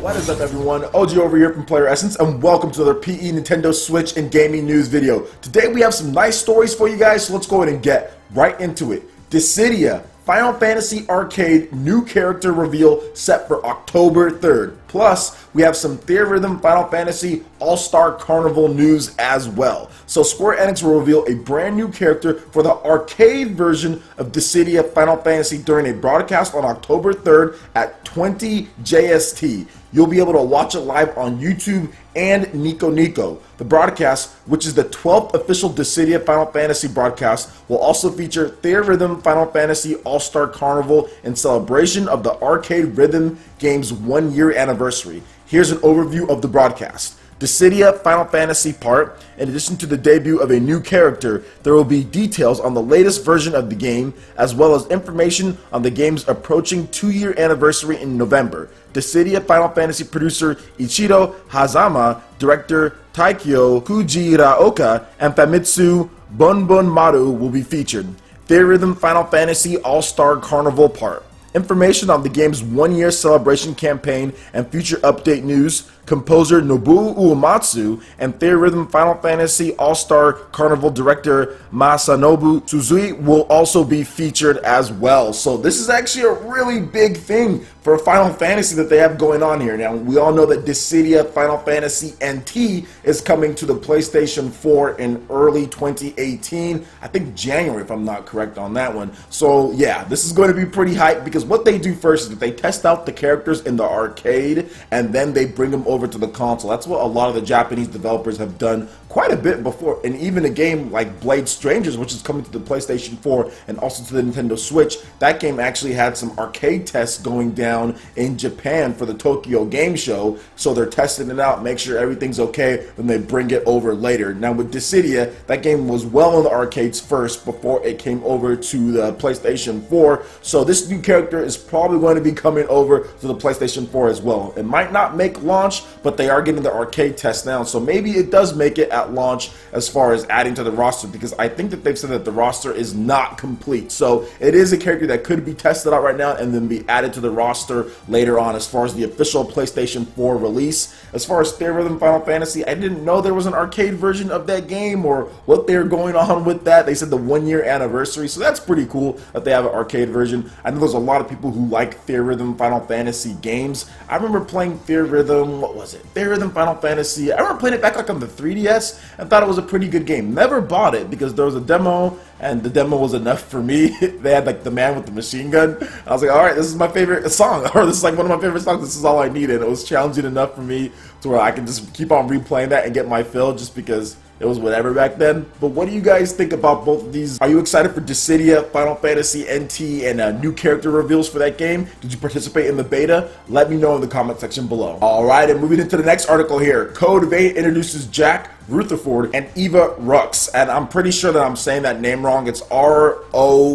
What is up, everyone? OG over here from PlayerEssence, and welcome to another PE, Nintendo Switch, and gaming news video. Today we have some nice stories for you guys, so let's go ahead and get right into it. Dissida, Final Fantasy Arcade new character reveal set for October 3rd. Plus, we have some Theatrhythm Final Fantasy All-Star Carnival news as well. So Square Enix will reveal a brand new character for the arcade version of Dissida Final Fantasy during a broadcast on October 3rd at 20 JST. You'll be able to watch it live on YouTube and Nico Nico. The broadcast, which is the 12th official Dissida Final Fantasy broadcast, will also feature Theatrhythm Final Fantasy All-Star Carnival in celebration of the arcade rhythm game's 1-year anniversary. Here's an overview of the broadcast. Dissida Final Fantasy part. In addition to the debut of a new character, there will be details on the latest version of the game, as well as information on the game's approaching 2-year anniversary in November. Dissida Final Fantasy producer Ichiro Hazama, director Taikyo Fujiraoka, and Famitsu Bonbonmaru will be featured. Theatrhythm Final Fantasy All-Star Carnival part. Information on the game's 1-year celebration campaign and future update news. Composer Nobuo Uematsu and Theatrhythm Final Fantasy All-Star Carnival director Masanobu Suzui will also be featured as well. So this is actually a really big thing for Final Fantasy that they have going on here. Now, we all know that Dissida Final Fantasy NT is coming to the PlayStation 4 in early 2018. I think January, if I'm not correct on that one. So yeah, this is going to be pretty hype because what they do first is that they test out the characters in the arcade and then they bring them over to the console. That's what a lot of the Japanese developers have done quite a bit before, and even a game like Blade Strangers, which is coming to the PlayStation 4 and also to the Nintendo Switch, that game actually had some arcade tests going down in Japan for the Tokyo Game Show, so they're testing it out, make sure everything's okay, then they bring it over later. Now with Dissida, that game was well in the arcades first before it came over to the PlayStation 4, so this new character is probably going to be coming over to the PlayStation 4 as well. It might not make launch, but they are getting the arcade test now, so maybe it does make it at launch as far as adding to the roster, because I think that they've said that the roster is not complete. So it is a character that could be tested out right now and then be added to the roster later on as far as the official PlayStation 4 release. As far as Theatrhythm Final Fantasy, I didn't know there was an arcade version of that game or what they're going on with that. They said the 1-year anniversary, so that's pretty cool that they have an arcade version. I know there's a lot of people who like Theatrhythm Final Fantasy games. I remember playing Theatrhythm, what was it? Theatrhythm Final Fantasy. I remember playing it back like on the 3DS and thought it was a pretty good game. Never bought it because there was a demo and the demo was enough for me. They had like the man with the machine gun. I was like, alright, this is my favorite song, or this is like one of my favorite songs. This is all I needed. It was challenging enough for me to where I can just keep on replaying that and get my fill just because it was whatever back then. But what do you guys think about both of these? Are you excited for Dissida Final Fantasy NT and new character reveals for that game? Did you participate in the beta? Let me know in the comment section below. Alright, and moving into the next article here. Code Vein introduces Jack Rutherford and Eva Rux, and I'm pretty sure that I'm saying that name wrong. It's R-O-U-X,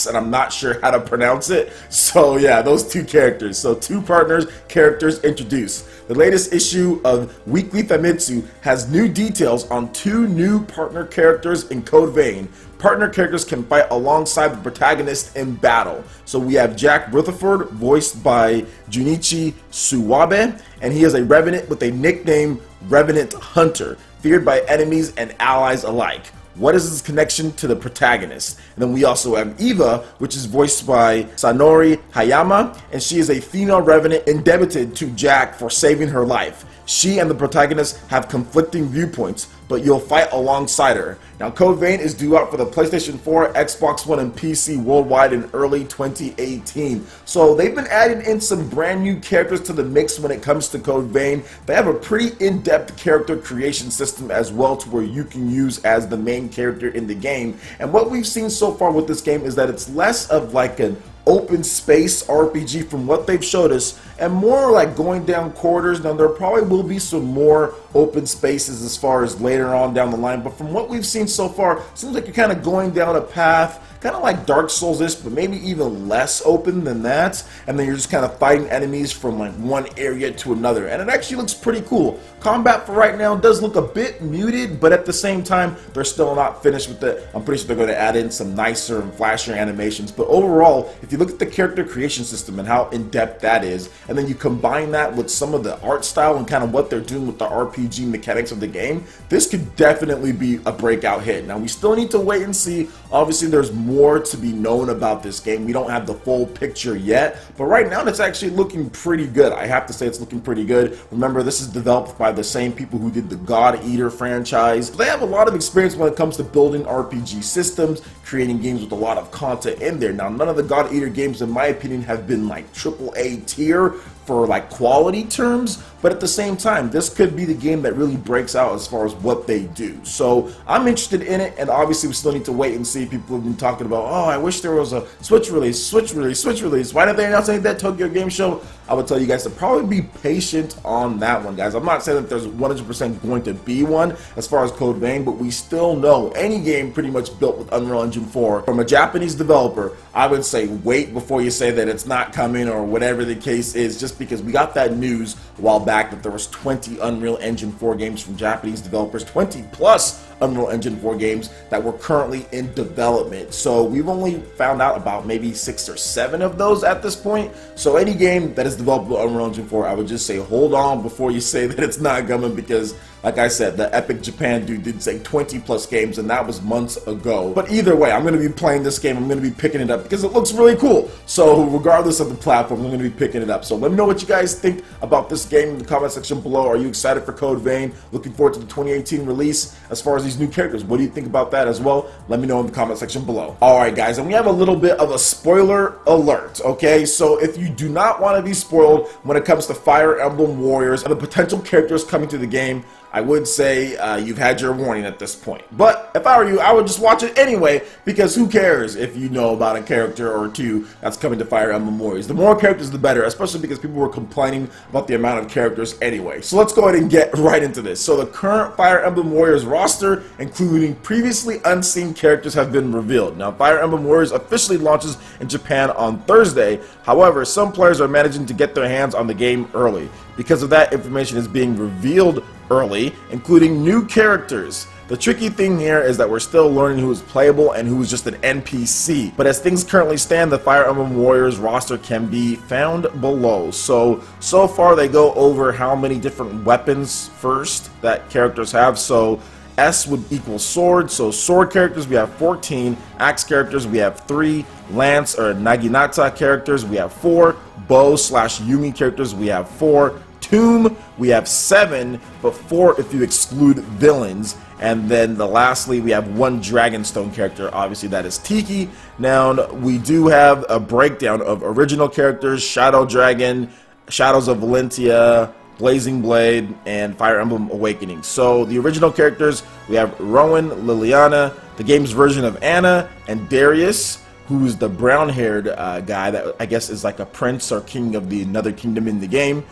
and I'm not sure how to pronounce it. So yeah, those two characters. So two characters introduced. The latest issue of Weekly Famitsu has new details on 2 new partner characters in Code Vein. Partner characters can fight alongside the protagonist in battle. So we have Jack Rutherford, voiced by Junichi Suwabe, and he is a revenant with a nickname Revenant Hunter, feared by enemies and allies alike. What is his connection to the protagonist? And then we also have Eva, which is voiced by Sanori Hayama, and she is a female revenant indebted to Jack for saving her life. She and the protagonist have conflicting viewpoints, but you'll fight alongside her. Now, Code Vein is due out for the PlayStation 4, Xbox One, and PC worldwide in early 2018. So they've been adding in some brand new characters to the mix when it comes to Code Vein. They have a pretty in-depth character creation system as well, to where you can use as the main character in the game. And what we've seen so far with this game is that it's less of like an open space RPG from what they've showed us, and more like going down corridors. Now there probably will be some more open spaces as far as later on down the line, but from what we've seen so far, it seems like you're kind of going down a path kind of like Dark Souls-ish, but maybe even less open than that, and then you're just kind of fighting enemies from like one area to another, and it actually looks pretty cool. Combat for right now does look a bit muted, but at the same time, they're still not finished with it. I'm pretty sure they're going to add in some nicer and flashier animations, but overall, if you look at the character creation system and how in-depth that is, and then you combine that with some of the art style and kind of what they're doing with the RPG mechanics of the game, this could definitely be a breakout hit. Now, we still need to wait and see. Obviously, there's more to be known about this game. We don't have the full picture yet, but right now it's actually looking pretty good. I have to say it's looking pretty good. Remember, this is developed by the same people who did the God Eater franchise. They have a lot of experience when it comes to building RPG systems, creating games with a lot of content in there. Now, none of the God Eater games, in my opinion, have been like AAA tier for like quality terms, but at the same time, this could be the game that really breaks out as far as what they do. So I'm interested in it, and obviously we still need to wait and see. People have been talking about, oh, I wish there was a Switch release, Switch release, Switch release. Why didn't they announce anything at that Tokyo Game Show? I would tell you guys to probably be patient on that one, guys. I'm not saying that there's 100% going to be one as far as Code Vein, but we still know any game pretty much built with Unreal Engine 4 from a Japanese developer, I would say wait before you say that it's not coming or whatever the case is, just because we got that news a while back that there was 20 Unreal Engine 4 games from Japanese developers, 20 plus Unreal Engine 4 games that were currently in development. So we've only found out about maybe 6 or 7 of those at this point. So any game that is developed with Unreal Engine 4, I would just say hold on before you say that it's not coming, because like I said, the Epic Japan dude did say 20 plus games, and that was months ago. But either way, I'm going to be playing this game. I'm going to be picking it up because it looks really cool. So regardless of the platform, I'm going to be picking it up. So let me know what you guys think about this game in the comment section below. Are you excited for Code Vein? Looking forward to the 2018 release as far as these new characters. What do you think about that as well? Let me know in the comment section below. Alright guys, and we have a little bit of a spoiler alert, okay? So if you do not want to be spoiled when it comes to Fire Emblem Warriors and the potential characters coming to the game, I would say you've had your warning at this point. But if I were you, I would just watch it anyway, because who cares if you know about a character or two that's coming to Fire Emblem Warriors. The more characters, the better, especially because people were complaining about the amount of characters anyway. So let's go ahead and get right into this. So the current Fire Emblem Warriors roster, including previously unseen characters, have been revealed. Now, Fire Emblem Warriors officially launches in Japan on Thursday. However, some players are managing to get their hands on the game early. Because of that, information is being revealed early, including new characters. The tricky thing here is that we're still learning who is playable and who is just an NPC. But as things currently stand, the Fire Emblem Warriors roster can be found below. So far they go over how many different weapons first that characters have. So S would equal sword. So sword characters, we have 14. Axe characters, we have 3. Lance or Naginata characters, we have 4. Bow / Yumi characters, we have 4. Tomb, we have 7, but 4 if you exclude villains. And then lastly, we have 1 Dragonstone character. Obviously, that is Tiki. Now, we do have a breakdown of original characters: Shadow Dragon, Shadows of Valentia, Blazing Blade, and Fire Emblem Awakening. So the original characters, we have Rowan, Liliana, the game's version of Anna, and Darius, who's the brown-haired guy that I guess is like a prince or king of the another kingdom in the game.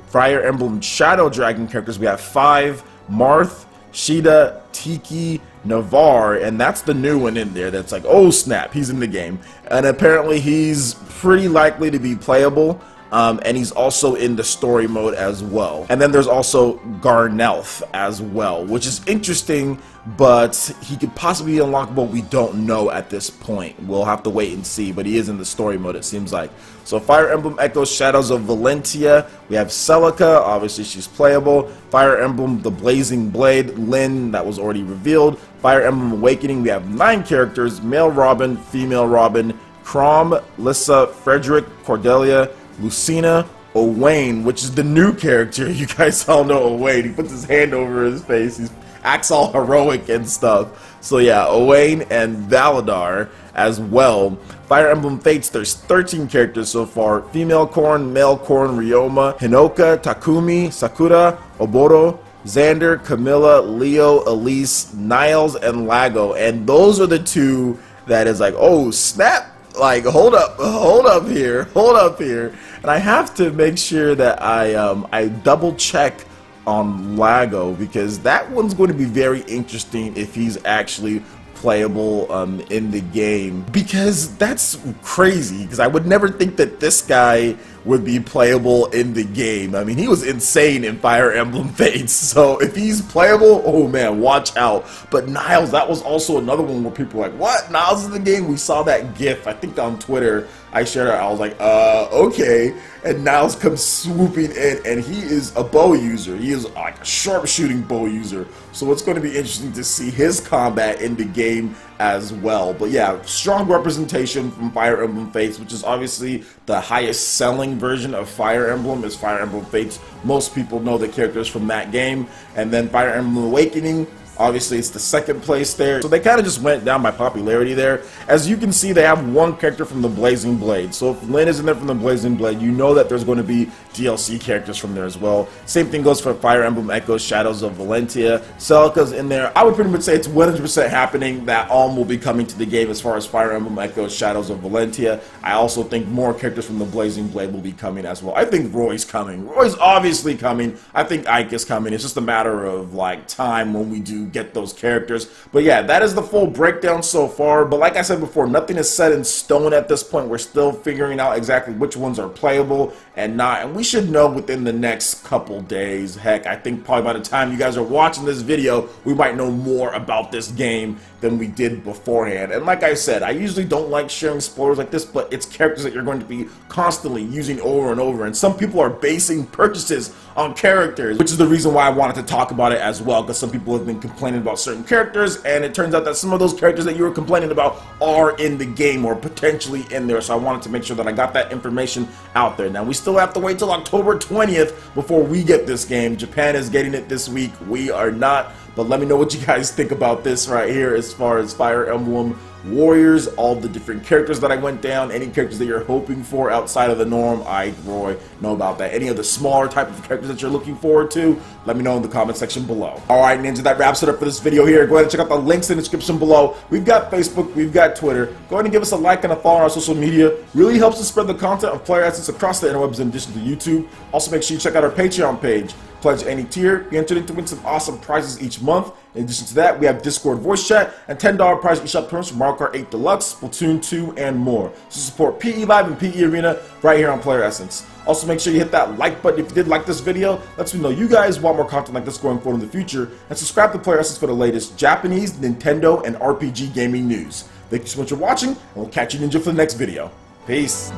Fire Emblem Shadow Dragon characters, we have 5, Marth, Shida, Tiki, Navarre, and that's the new one in there that's like, oh snap, he's in the game. And apparently he's pretty likely to be playable. And he's also in the story mode as well. And then there's also Garnelf as well, which is interesting, but he could possibly be unlockable. We don't know at this point. We'll have to wait and see, but he is in the story mode, it seems like. So Fire Emblem Echoes Shadows of Valentia, we have Celica, obviously she's playable. Fire Emblem The Blazing Blade, Lyn, that was already revealed. Fire Emblem Awakening, we have 9 characters: male Robin, female Robin, Chrom, Lissa, Frederick, Cordelia, Lucina, Owain, which is the new character. You guys all know Owain. He puts his hand over his face. He acts all heroic and stuff. So yeah, Owain and Valadar as well. Fire Emblem Fates, there's 13 characters so far. Female Corn, male Corn, Ryoma, Hinoka, Takumi, Sakura, Oboro, Xander, Camilla, Leo, Elise, Niles, and Lago. And those are the 2 that is like, oh snap. Like, hold up here, and I have to make sure that I double check on Lago, because that one's going to be very interesting if he's actually playable in the game, because that's crazy, because I would never think that this guy would be playable in the game. I mean, he was insane in Fire Emblem Fates, so if he's playable, oh man, watch out. But Niles, that was also another one where people were like, what? Niles is in the game? We saw that GIF, I think on Twitter. I shared it. I was like, okay. And Niles comes swooping in, and he is a bow user. He is like a sharpshooting bow user. So it's going to be interesting to see his combat in the game as well. But yeah, strong representation from Fire Emblem Fates, which is obviously the highest selling version of Fire Emblem is Fire Emblem Fates. Most people know the characters from that game. And then Fire Emblem Awakening, obviously it's the second place there. So they kind of just went down by popularity there. As you can see, they have one character from the Blazing Blade. So if Lyn is in there from the Blazing Blade, you know that there's going to be DLC characters from there as well. Same thing goes for Fire Emblem Echoes Shadows of Valentia. Celica's in there. I would pretty much say it's 100% happening that Alm will be coming to the game as far as Fire Emblem Echoes Shadows of Valentia. I also think more characters from the Blazing Blade will be coming as well. I think Roy's coming. Roy's obviously coming. I think Ike is coming. It's just a matter of like time when we do get those characters. But yeah, that is the full breakdown so far. But like I said before, nothing is set in stone at this point. We're still figuring out exactly which ones are playable and not, and we should know within the next couple days. Heck, I think probably by the time you guys are watching this video, we might know more about this game than we did beforehand. And like I said, I usually don't like sharing spoilers like this, but it's characters that you're going to be constantly using over and over, and some people are basing purchases on characters, which is the reason why I wanted to talk about it as well, because some people have been complaining about certain characters, and it turns out that some of those characters that you were complaining about are in the game or potentially in there. So I wanted to make sure that I got that information out there. Now we still have to wait till October 20th before we get this game. Japan is getting it this week. We are not. But let me know what you guys think about this right here as far as Fire Emblem Warriors, all the different characters that I went down, any characters that you're hoping for outside of the norm. I, Roy, know about that. Any of the smaller type of characters that you're looking forward to, let me know in the comment section below. Alright, Ninja, that wraps it up for this video here. Go ahead and check out the links in the description below. We've got Facebook, we've got Twitter. Go ahead and give us a like and a follow on our social media. Really helps us spread the content of PlayerEssence across the interwebs in addition to YouTube. Also, make sure you check out our Patreon page. Pledge any tier, you enter to win some awesome prizes each month. In addition to that, we have Discord voice chat and $10 prize eShop terms for Mario Kart 8 Deluxe, Splatoon 2, and more. So support PE Live and PE Arena right here on PlayerEssence. Also, make sure you hit that like button if you did like this video. Lets me know you guys want more content like this going forward in the future. And subscribe to PlayerEssence for the latest Japanese, Nintendo, and RPG gaming news. Thank you so much for watching, and we'll catch you, Ninja, for the next video. Peace.